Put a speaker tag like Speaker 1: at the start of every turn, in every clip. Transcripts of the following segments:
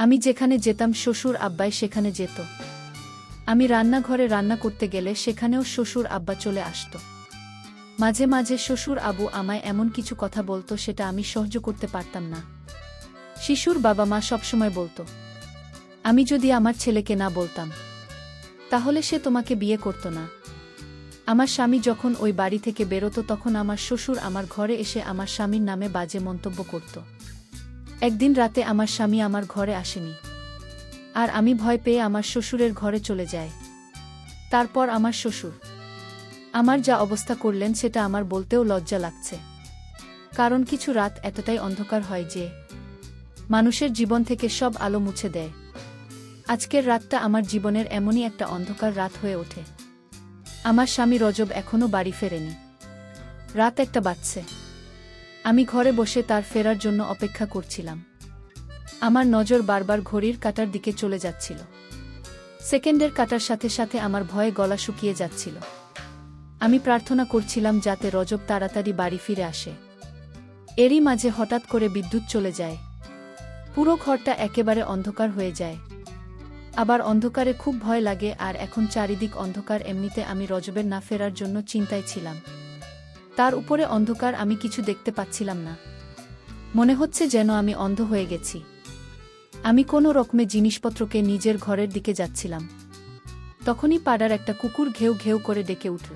Speaker 1: আমি যেখানে যেতাম শ্বশুর আব্বাই সেখানে যেত। আমি রান্নাঘরে রান্না করতে গেলে সেখানেও শ্বশুর আব্বা চলে আসত। মাঝে মাঝে শ্বশুর আবু আমায় এমন কিছু কথা বলতো সেটা আমি সহ্য করতে পারতাম না। শিশুর বাবা মা সবসময় বলতো, আমি যদি আমার ছেলেকে না বলতাম তাহলে সে তোমাকে বিয়ে করত না। আমার স্বামী যখন ওই বাড়ি থেকে বেরোতো তখন আমার শ্বশুর আমার ঘরে এসে আমার স্বামীর নামে বাজে মন্তব্য করত। একদিন রাতে আমার স্বামী আমার ঘরে আসেনি, আর আমি ভয় পেয়ে আমার শ্বশুরের ঘরে চলে যাই। তারপর আমার শ্বশুর আমার যা অবস্থা করলেন সেটা আমার বলতেও লজ্জা লাগছে, কারণ কিছু রাত এতটাই অন্ধকার হয় যে মানুষের জীবন থেকে সব আলো মুছে দেয়। আজকের রাতটা আমার জীবনের এমনই একটা অন্ধকার রাত হয়ে ওঠে। আমার স্বামী রজব এখনো বাড়ি ফেরেনি। রাত 1টা বাজছে। আমি ঘরে বসে তার ফেরার জন্য অপেক্ষা করছিলাম। আমার নজর বারবার ঘড়ির কাঁটার দিকে চলে যাচ্ছিল। সেকেন্ডের কাঁটার সাথে সাথে আমার ভয়ে গলা শুকিয়ে যাচ্ছিল। আমি প্রার্থনা করছিলাম যাতে রজব তাড়াতাড়ি বাড়ি ফিরে আসে। এরই মাঝে হঠাৎ করে বিদ্যুৎ চলে যায়। পুরো ঘরটা একেবারে অন্ধকার হয়ে যায়। আবার অন্ধকারে খুব ভয় লাগে, আর এখন চারিদিক অন্ধকার। এমনিতে আমি রজবের না ফেরার জন্য চিন্তায় ছিলাম। তার উপরে অন্ধকার, আমি কিছু দেখতে পাচ্ছিলাম না। মনে হচ্ছে যেন আমি অন্ধ হয়ে গেছি। আমি কোনো রকমে জিনিসপত্রকে নিজের ঘরের দিকে যাচ্ছিলাম। তখনই পাড়ার একটা কুকুর ঘেউ ঘেউ করে ডেকে উঠল।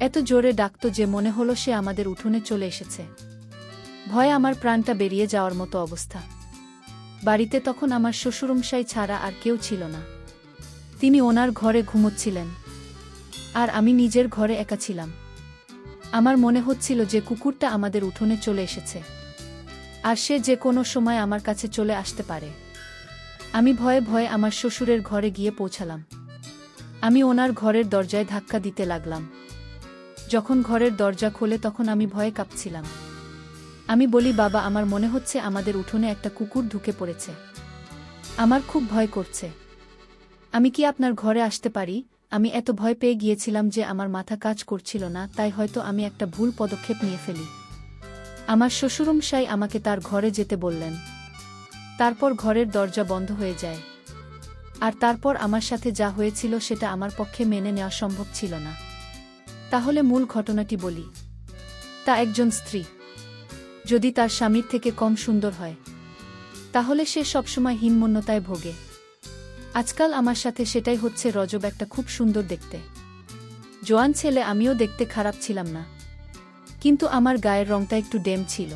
Speaker 1: এত জোরে ডাকত যে মনে হলো সে আমাদের উঠোনে চলে এসেছে। ভয়ে আমার প্রাণটা বেরিয়ে যাওয়ার মতো অবস্থা। বাড়িতে তখন আমার শ্বশুরমশাই ছাড়া আর কেউ ছিল না। তিনি ওনার ঘরে ঘুমোচ্ছিলেন, আর আমি নিজের ঘরে একা ছিলাম। আমার মনে হচ্ছিল যে কুকুরটা আমাদের উঠোনে চলে এসেছে, আর সে যে কোনো সময় আমার কাছে চলে আসতে পারে। আমি ভয়ে ভয়ে আমার শ্বশুরের ঘরে গিয়ে পৌঁছালাম। আমি ওনার ঘরের দরজায় ধাক্কা দিতে লাগলাম। যখন ঘরের দরজা খোলে তখন আমি ভয়ে কাঁপছিলাম। আমি বলি, বাবা, আমার মনে হচ্ছে আমাদের উঠোনে একটা কুকুর ঢুকে পড়েছে। আমার খুব ভয় করছে। আমি কি আপনার ঘরে আসতে পারি? আমি এত ভয় পেয়ে গিয়েছিলাম যে আমার মাথা কাজ করছিল না, তাই হয়তো আমি একটা ভুল পদক্ষেপ নিয়ে ফেলি। আমার শ্বশুরমশাই আমাকে তার ঘরে যেতে বললেন। তারপর ঘরের দরজা বন্ধ হয়ে যায়। আর তারপর আমার সাথে যা হয়েছিল সেটা আমার পক্ষে মেনে নেওয়া সম্ভব ছিল না। তাহলে মূল ঘটনাটি বলি। তা একজন স্ত্রী যদি তার স্বামীর থেকে কম সুন্দর হয়, তাহলে সে সবসময় হীনমন্যতায় ভোগে। আজকাল আমার সাথে সেটাই হচ্ছে। রজব একটা খুব সুন্দর দেখতে জোয়ান ছেলে। আমিও দেখতে খারাপ ছিলাম না, কিন্তু আমার গায়ের রংটা একটু ডেম ছিল।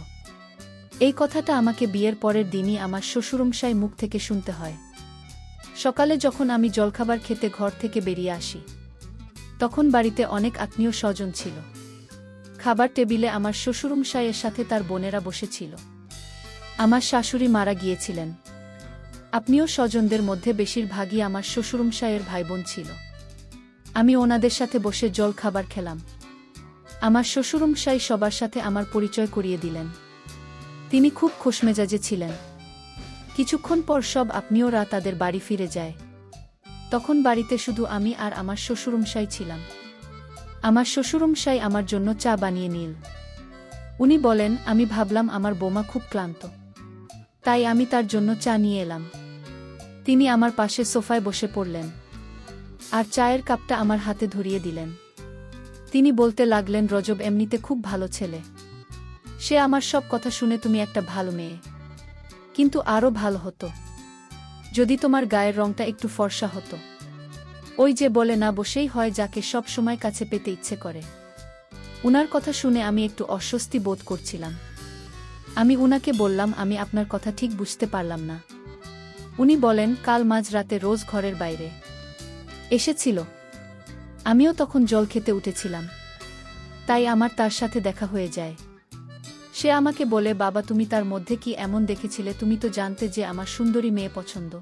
Speaker 1: এই কথাটা আমাকে বিয়ের পরের দিনই আমার শ্বশুরমশাই মুখ থেকে শুনতে হয়। সকালে যখন আমি জলখাবার খেতে ঘর থেকে বেরিয়ে আসি, তখন বাড়িতে অনেক আত্মীয় স্বজন ছিল। খাবার টেবিলে আমার শ্বশুরমশাইয়ের সাথে তার বোনেরা বসেছিল। আমার শাশুড়ি মারা গিয়েছিলেন। আত্মীয় স্বজনদের মধ্যে বেশিরভাগই আমার শ্বশুরমশাইয়ের ভাইবোন ছিল। আমি ওনাদের সাথে বসে জল খাবার খেলাম। আমার শ্বশুরমশাই সবার সাথে আমার পরিচয় করিয়ে দিলেন। তিনি খুব খোশমেজাজে ছিলেন। কিছুক্ষণ পর সব আত্মীয়রা তাদের বাড়ি ফিরে যায়। তখন বাড়িতে শুধু আমি আর আমার শ্বশুরমশাই ছিলাম। আমার শ্বশুরমশাই আমার জন্য চা বানিয়ে নিল। উনি বলেন, আমি ভাবলাম আমার বৌমা খুব ক্লান্ত, তাই আমি তার জন্য চা নিয়ে এলাম। তিনি আমার পাশে সোফায় বসে পড়লেন, আর চায়ের কাপটা আমার হাতে ধরিয়ে দিলেন। তিনি বলতে লাগলেন, রজব এমনিতে খুব ভালো ছেলে। সে আমার সব কথা শুনে তুমি একটা ভালো মেয়ে, কিন্তু আরও ভালো হতো যদি তোমার গায়ের রংটা একটু ফর্সা হতো। ওই যে বলে না, বসেই হয় যাকে সব সময় কাছে পেতে ইচ্ছে করে। উনার কথা শুনে আমি একটু অস্বস্তি বোধ করছিলাম। আমি উনাকে বললাম, আমি আপনার কথা ঠিক বুঝতে পারলাম না। উনি বলেন, কাল মাঝরাতে রোজ ঘরের বাইরে এসেছিল। আমিও তখন জল খেতে উঠেছিলাম, তাই আমার তার সাথে দেখা হয়ে যায়। সে আমাকে বলে, বাবা, তুমি তার মধ্যে কি এমন দেখেছিলে? তুমি তো জানতে যে আমার সুন্দরী মেয়ে পছন্দ।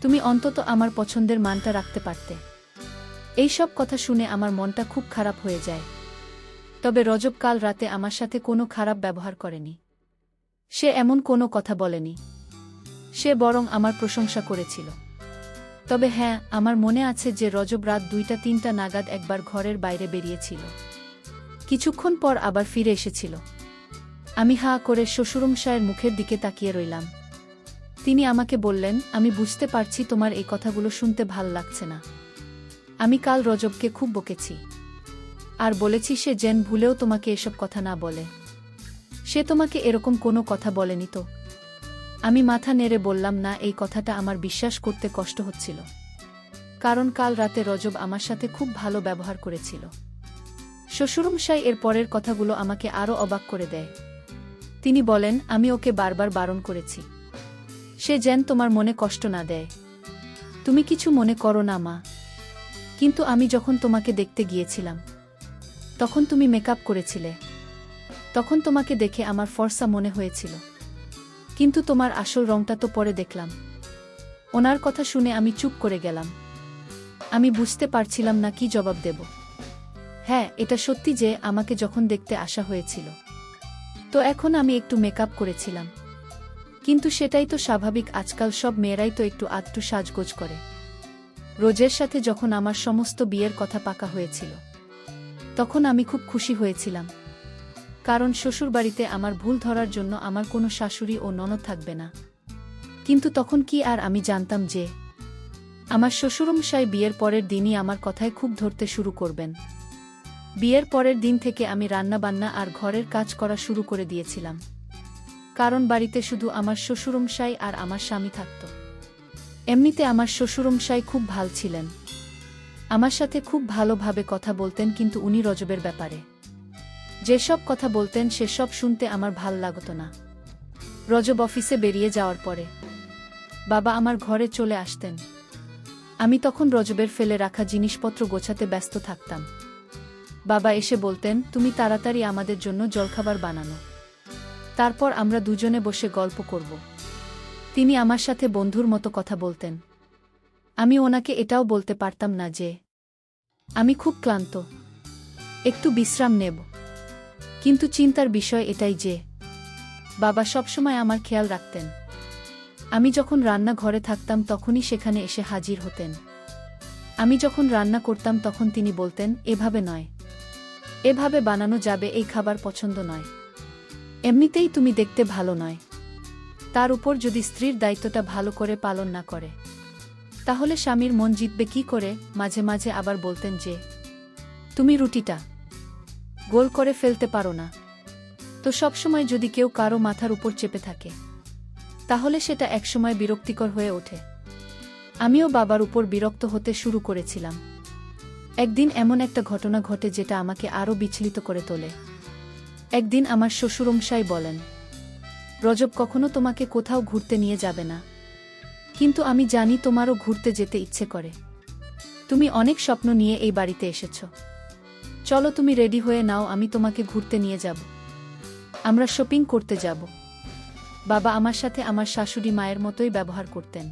Speaker 1: তুমি অন্তত আমার পছন্দের মানটা রাখতে পারতে। এইসব কথা শুনে আমার মনটা খুব খারাপ হয়ে যায়। তবে রজব কাল রাতে আমার সাথে কোনো খারাপ ব্যবহার করেনি। সে এমন কোনো কথা বলেনি। সে বরং আমার প্রশংসা করেছিল। তবে হ্যাঁ, আমার মনে আছে যে রজব রাত 2টা-3টা নাগাদ একবার ঘরের বাইরে বেরিয়েছিল। কিছুক্ষণ পর আবার ফিরে এসেছিল। আমি হাঁ করে শ্বশুরমশায়ের মুখের দিকে তাকিয়ে রইলাম। তিনি আমাকে বললেন, আমি বুঝতে পারছি তোমার এই কথাগুলো শুনতে ভাল লাগছে না। আমি কাল রজবকে খুব বকেছি আর বলেছি সে যেন ভুলেও তোমাকে এসব কথা না বলে। সে তোমাকে এরকম কোনো কথা বলেনি তো? আমি মাথা নেড়ে বললাম, না, এই কথাটা আমার বিশ্বাস করতে কষ্ট হচ্ছিল, কারণ কাল রাতে রজব আমার সাথে খুব ভালো ব্যবহার করেছিল। শ্বশুরমশাই এর পরের কথাগুলো আমাকে আরও অবাক করে দেয়। তিনি বলেন, আমি ওকে বারবার বারণ করেছি সে যেন তোমার মনে কষ্ট না দেয়। তুমি কিছু মনে করো না মা, কিন্তু আমি যখন তোমাকে দেখতে গিয়েছিলাম তখন তুমি মেকআপ করেছিলে। তখন তোমাকে দেখে আমার ফর্সা মনে হয়েছিল, কিন্তু তোমার আসল রংটা তো পরে দেখলাম। ওনার কথা শুনে আমি চুপ করে গেলাম। আমি বুঝতে পারছিলাম না কি জবাব দেব। হ্যাঁ, এটা সত্যি যে আমাকে যখন দেখতে আসা হয়েছিল তো এখন আমি একটু মেকআপ করেছিলাম, কিন্তু সেটাই তো স্বাভাবিক। আজকাল সব মেয়েরাই তো একটু আধটু সাজগোজ করে। রোজের সাথে যখন আমার সমস্ত বিয়ের কথা পাকা হয়েছিল তখন আমি খুব খুশি হয়েছিলাম, কারণ শ্বশুরবাড়িতে আমার ভুল ধরার জন্য আমার কোনো শাশুড়ি ও ননদ থাকবে না। কিন্তু তখন কি আর আমি জানতাম যে আমার শ্বশুরমশাই বিয়ের পরের দিনই আমার কথায় খুব ধরতে শুরু করবেন। বিয়ের পরের দিন থেকে আমি রান্নাবান্না আর ঘরের কাজ করা শুরু করে দিয়েছিলাম, কারণ বাড়িতে শুধু আমার শ্বশুরমশাই আর আমার স্বামী থাকত। এমনিতে আমার শ্বশুরমশাই খুব ভাল ছিলেন, আমার সাথে খুব ভালোভাবে কথা বলতেন, কিন্তু উনি রজবের ব্যাপারে যেসব কথা বলতেন সেসব শুনতে আমার ভাল লাগত না। রজব অফিসে বেরিয়ে যাওয়ার পরে বাবা আমার ঘরে চলে আসতেন। আমি তখন রজবের ফেলে রাখা জিনিসপত্র গোছাতে ব্যস্ত থাকতাম। বাবা এসে বলতেন, তুমি তাড়াতাড়ি আমাদের জন্য জলখাবার বানানো, তারপর আমরা দুজনে বসে গল্প করব। তিনি আমার সাথে বন্ধুর মতো কথা বলতেন। আমি ওনাকে এটাও বলতে পারতাম না যে আমি খুব ক্লান্ত, একটু বিশ্রাম নেব। কিন্তু চিন্তার বিষয় এটাই যে বাবা সবসময় আমার খেয়াল রাখতেন। আমি যখন রান্নাঘরে থাকতাম তখনই সেখানে এসে হাজির হতেন। আমি যখন রান্না করতাম তখন তিনি বলতেন, এভাবে নয়, এভাবে বানানো যাবে, এই খাবার পছন্দ নয়, এমনিতেই তুমি দেখতে ভালো নয়। তার উপর যদি স্ত্রীর দায়িত্বটা ভালো করে পালন না করে তাহলে স্বামীর মন জিতবে কি করে? মাঝে মাঝে আবার বলতেন যে তুমি রুটিটা গোল করে ফেলতে পারো না। তো সবসময় যদি কেউ কারো মাথার উপর চেপে থাকে তাহলে সেটা একসময় বিরক্তিকর হয়ে ওঠে। আমিও বাবার উপর বিরক্ত হতে শুরু করেছিলাম। একদিন এমন একটা ঘটনা ঘটে যেটা আমাকে আরও বিচলিত করে তোলে। একদিন আমার শ্বশুরমশাই বলেন, রজব কখনো তোমাকে কোথাও ঘুরতে নিয়ে যাবে না, কিন্তু আমি জানি তোমারও ঘুরতে যেতে ইচ্ছে করে। তুমি অনেক স্বপ্ন নিয়ে এই বাড়িতে এসেছ। চলো তুমি রেডি হয়ে নাও, আমি তোমাকে ঘুরতে নিয়ে যাব, আমরা শপিং করতে যাব। বাবা আমার সাথে আমার শাশুড়ি মায়ের মতোই ব্যবহার করতেন।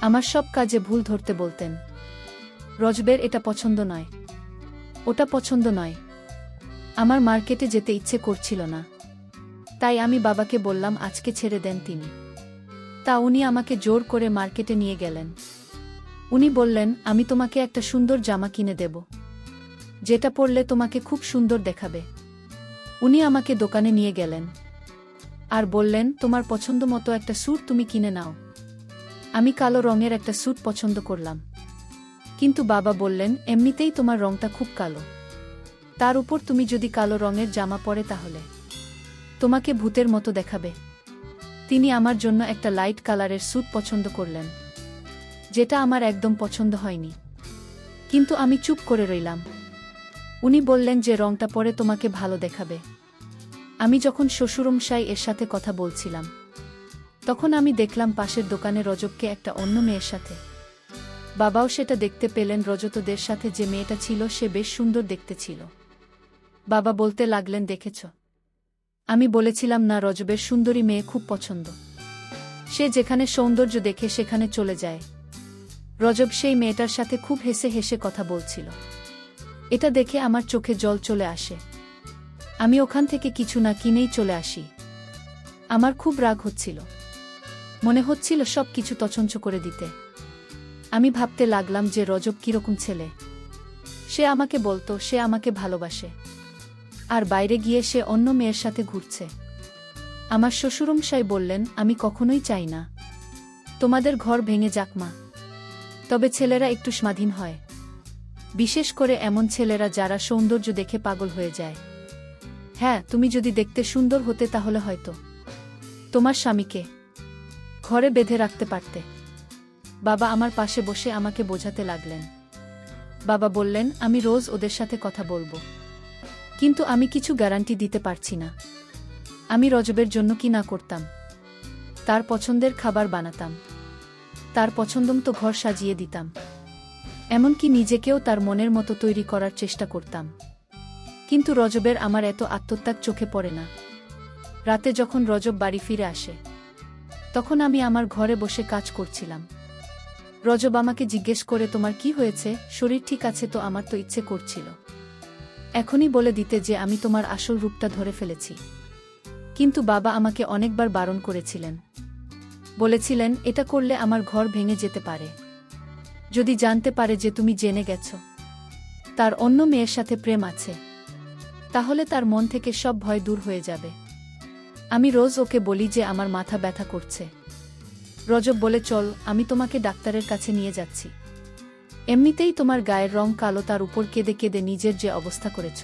Speaker 1: আমার সব কাজে ভুল ধরতে বলতেন। রজবের এটা পছন্দ নয়, ওটা পছন্দ নয়। আমার মার্কেটে যেতে ইচ্ছে করছিল না, তাই আমি বাবাকে বললাম আজকে ছেড়ে দেন তিনি। তা উনি আমাকে জোর করে মার্কেটে নিয়ে গেলেন। উনি বললেন, আমি তোমাকে একটা সুন্দর জামা কিনে দেব, যেটা পরলে তোমাকে খুব সুন্দর দেখাবে। উনি আমাকে দোকানে নিয়ে গেলেন আর বললেন, তোমার পছন্দ মতো একটা স্যুট তুমি কিনে নাও। আমি কালো রঙের একটা স্যুট পছন্দ করলাম, কিন্তু বাবা বললেন, এমনিতেই তোমার রংটা খুব কালো, তার উপর তুমি যদি কালো রঙের জামা পরে তাহলে তোমাকে ভূতের মতো দেখাবে। তিনি আমার জন্য একটা লাইট কালারের স্যুট পছন্দ করলেন, যেটা আমার একদম পছন্দ হয়নি, কিন্তু আমি চুপ করে রইলাম। উনি বললেন যে রংটা পরে তোমাকে ভালো দেখাবে। আমি যখন শ্বশুরমশাই এর সাথে কথা বলছিলাম তখন আমি দেখলাম পাশের দোকানে রজবকে একটা অন্য মেয়ের সাথে। বাবাও সেটা দেখতে পেলেন। রজতদের সাথে যে মেয়েটা ছিল সে বেশ সুন্দর দেখতে ছিল। বাবা বলতে লাগলেন, দেখেছ, আমি বলেছিলাম না রজবের সুন্দরী মেয়ে খুব পছন্দ। সে যেখানে সৌন্দর্য দেখে সেখানে চলে যায়। রজব সেই মেয়েটার সাথে খুব হেসে হেসে কথা বলছিল। এটা দেখে আমার চোখে জল চলে আসে। আমি ওখান থেকে কিছু না কিনেই চলে আসি। আমার খুব রাগ হচ্ছিল, মনে হচ্ছিল সব কিছু তছনছ করে দিতে। আমি ভাবতে লাগলাম যে রজব কিরকম ছেলে। সে আমাকে বলতো সে আমাকে ভালোবাসে, আর বাইরে গিয়ে সে অন্য মেয়ের সাথে ঘুরছে। আমার শ্বশুরমশাই বললেন, আমি কখনোই চাই না তোমাদের ঘর ভেঙে যাক মা। তবে ছেলেরা একটু স্বাধীন হয়, বিশেষ করে এমন ছেলেরা যারা সৌন্দর্য দেখে পাগল হয়ে যায়। হ্যাঁ, তুমি যদি দেখতে সুন্দর হতে তাহলে হয়তো তোমার স্বামীকে ঘরে বেঁধে রাখতে পারতে। বাবা আমার পাশে বসে আমাকে বোঝাতে লাগলেন। বাবা বললেন, আমি রোজ ওদের সাথে কথা বলবো, কিন্তু আমি কিছু গ্যারান্টি দিতে পারছি না। আমি রজবের জন্য কি না করতাম। তার পছন্দের খাবার বানাতাম, তার পছন্দমতো ঘর সাজিয়ে দিতাম, এমনকি নিজেকেও তার মনের মতো তৈরি করার চেষ্টা করতাম। কিন্তু রজবের আমার এত আত্মত্যাগ চোখে পড়ে না। রাতে যখন রজব বাড়ি ফিরে আসে, তখন আমি আমার ঘরে বসে কাজ করছিলাম। রজব আমাকে জিজ্ঞেস করে, তোমার কি হয়েছে, শরীর ঠিক আছে তো? আমার তো ইচ্ছে করছিল এখনই বলে দিতে যে আমি তোমার আসল রূপটা ধরে ফেলেছি, কিন্তু বাবা আমাকে অনেকবার বারণ করেছিলেন। বলেছিলেন, এটা করলে আমার ঘর ভেঙে যেতে পারে। যদি জানতে পারে যে তুমি জেনে গেছ তার অন্য মেয়ের সাথে প্রেম আছে, তাহলে তার মন থেকে সব ভয় দূর হয়ে যাবে। আমি রোজ ওকে বলি যে আমার মাথা ব্যথা করছে। রজব বলে, চল, আমি তোমাকে ডাক্তারের কাছে নিয়ে যাচ্ছি। এমনিতেই তোমার গায়ের রং কালো, তার উপর কেঁদে কেঁদে নিজের যে অবস্থা করেছ,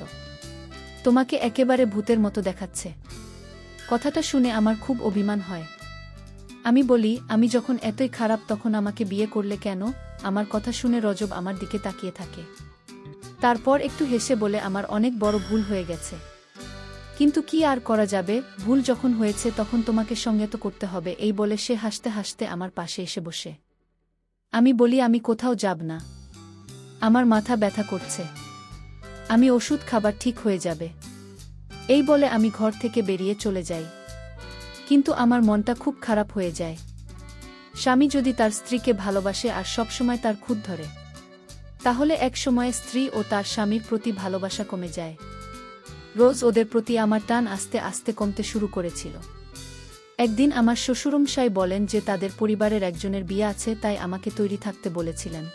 Speaker 1: তোমাকে একেবারে ভূতের মতো দেখাচ্ছে। কথাটা শুনে আমার খুব অভিমান হয়। আমি বলি, আমি যখন এতই খারাপ তখন আমাকে বিয়ে করলে কেন? আমার কথা শুনে রজব আমার দিকে তাকিয়ে থাকে। তারপর একটু হেসে বলে, আমার অনেক বড় ভুল হয়ে গেছে, কিন্তু কি আর করা যাবে, ভুল যখন হয়েছে তখন তোমাকে সঙ্গে তো করতে হবে। এই বলে সে হাসতে হাসতে আমার পাশে এসে বসে। আমি বলি, আমি কোথাও যাব না, আমার মাথা ব্যথা করছে, আমি ওষুধ খাবার ঠিক হয়ে যাবে। এই বলে আমি ঘর থেকে বেরিয়ে চলে যাই। কিন্তু আমার মনটা খুব খারাপ হয়ে যায়। স্বামী যদি তার স্ত্রীকে ভালোবাসে আর সবসময় তার খুঁত ধরে, তাহলে এক সময়ে স্ত্রী ও তার স্বামীর প্রতি ভালোবাসা কমে যায়। রোজ ওদের প্রতি আমার টান আস্তে আস্তে কমতে শুরু করেছিল। একদিন আমার শ্বশুরমশাই বলেন যে তাদের পরিবারের একজনের বিয়ে আছে, তাই আমাকে তৈরি থাকতে বলেছিলেন।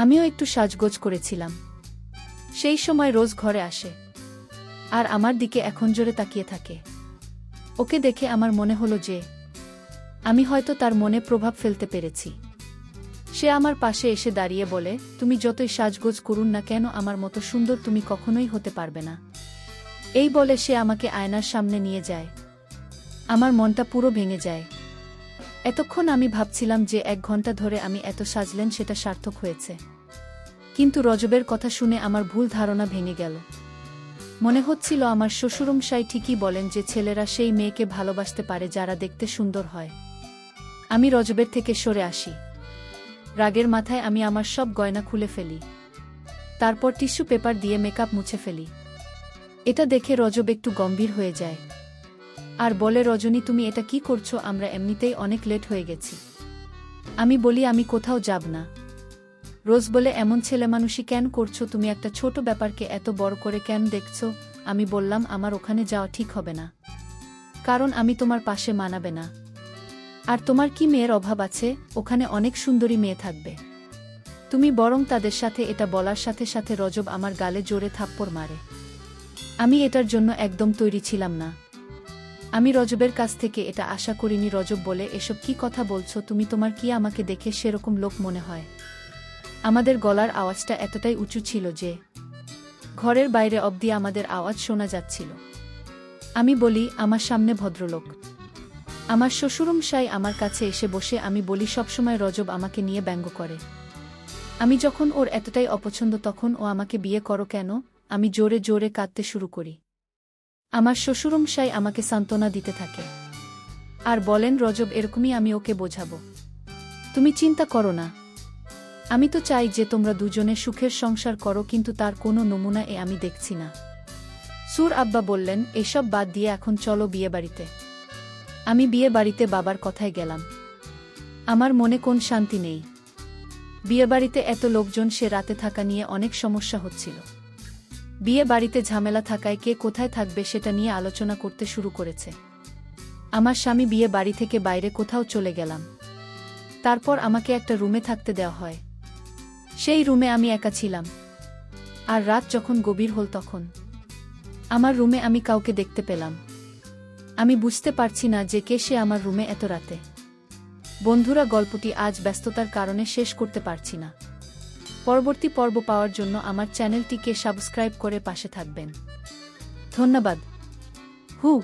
Speaker 1: আমিও একটু সাজগোজ করেছিলাম। সেই সময় রোজ ঘরে আসে আর আমার দিকে এখন জোরে তাকিয়ে থাকে। ওকে দেখে আমার মনে হলো যে আমি হয়তো তার মনে প্রভাব ফেলতে পেরেছি। সে আমার পাশে এসে দাঁড়িয়ে বলে, তুমি যতই সাজগোজ করুন না কেন, আমার মতো সুন্দর তুমি কখনোই হতে পারবে না। এই বলে সে আমাকে আয়নার সামনে নিয়ে যায়। আমার মনটা পুরো ভেঙে যায়। এতক্ষণ আমি ভাবছিলাম যে 1 ঘন্টা ধরে আমি এত সাজলেন সেটা সার্থক হয়েছে। কিন্তু রজবের কথা শুনে আমার ভুল ধারণা ভেঙে গেল। মনে হচ্ছিল আমার শ্বশুরমশাই ঠিকই বলেন যে ছেলেরা সেই মেয়েকে ভালোবাসতে পারে যারা দেখতে সুন্দর হয়। আমি রজবের থেকে সরে আসি। রাগের মাথায় আমি আমার সব গয়না খুলে ফেলি, তারপর টিস্যু পেপার দিয়ে মেকআপ মুছে ফেলি। এটা দেখে রজব একটু গম্ভীর হয়ে যায় আর বলে, রজনী, তুমি এটা কি করছো? আমরা এমনিতেই অনেক লেট হয়ে গেছি। আমি বলি, আমি কোথাও যাব না। রোজ বলে, এমন ছেলেমানুষি কেন করছো তুমি? একটা ছোট ব্যাপারকে এত বড় করে কেন দেখছো? আমি বললাম, আমার ওখানে যাওয়া ঠিক হবে না, কারণ আমি তোমার পাশে মানাবে না। আর তোমার কি মেয়ের অভাব আছে? ওখানে অনেক সুন্দরী মেয়ে থাকবে, তুমি বরং তাদের সাথে। এটা বলার সাথে সাথে রজব আমার গালে জোরে থাপ্পড় মারে। আমি এটার জন্য একদম তৈরি ছিলাম না। আমি রজবের কাছ থেকে এটা আশা করিনি। রজব বলে, এসব কি কথা বলছো তুমি? তোমার কি আমাকে দেখে সেরকম লোক মনে হয়? আমাদের গলার আওয়াজটা এতটাই উঁচু ছিল যে ঘরের বাইরে অবধি আমাদের আওয়াজ শোনা যাচ্ছিল। আমি বলি, আমার সামনে ভদ্রলোক। আমার শ্বশুরমশাই আমার কাছে এসে বসে। আমি বলি, সবসময় রজব আমাকে নিয়ে ব্যঙ্গ করে। আমি যখন ওর এতটাই অপছন্দ তখন ও আমাকে বিয়ে করো কেন? আমি জোরে জোরে কাঁদতে শুরু করি। আমার শ্বশুরমশাই আমাকে সান্ত্বনা দিতে থাকে আর বলেন, রজব এরকমই, আমি ওকে বোঝাবো, তুমি চিন্তা করো না। আমি তো চাই যে তোমরা দুজনে সুখের সংসার করো, কিন্তু তার কোনো নমুনা আমি দেখছি না। সুর আব্বা বললেন, এসব বাদ দিয়ে এখন চলো বিয়ে বাড়িতে। আমি বিয়ে বাড়িতে বাবার কথায় গেলাম। আমার মনে কোন শান্তি নেই। বিয়ে বাড়িতে এত লোকজন, সে রাতে থাকা নিয়ে অনেক সমস্যা হচ্ছিল। বিয়ে বাড়িতে ঝামেলা থাকায় কে কোথায় থাকবে সেটা নিয়ে আলোচনা করতে শুরু করেছে। আমার স্বামী বিয়ে বাড়ি থেকে বাইরে কোথাও চলে গেলাম। তারপর আমাকে একটা রুমে থাকতে দেওয়া হয়। সেই রুমে আমি একা ছিলাম। আর রাত যখন গভীর হল তখন আমার রুমে আমি কাউকে দেখতে পেলাম। আমি বুঝতে পারছি না যে কে সে আমার রুমে এত রাতে। বন্ধুরা, গল্পটি আজ ব্যস্ততার কারণে শেষ করতে পারছি না। পরবর্তী পর্ব পাওয়ার জন্য আমার চ্যানেলটিকে সাবস্ক্রাইব করে পাশে থাকবেন। ধন্যবাদ। হু।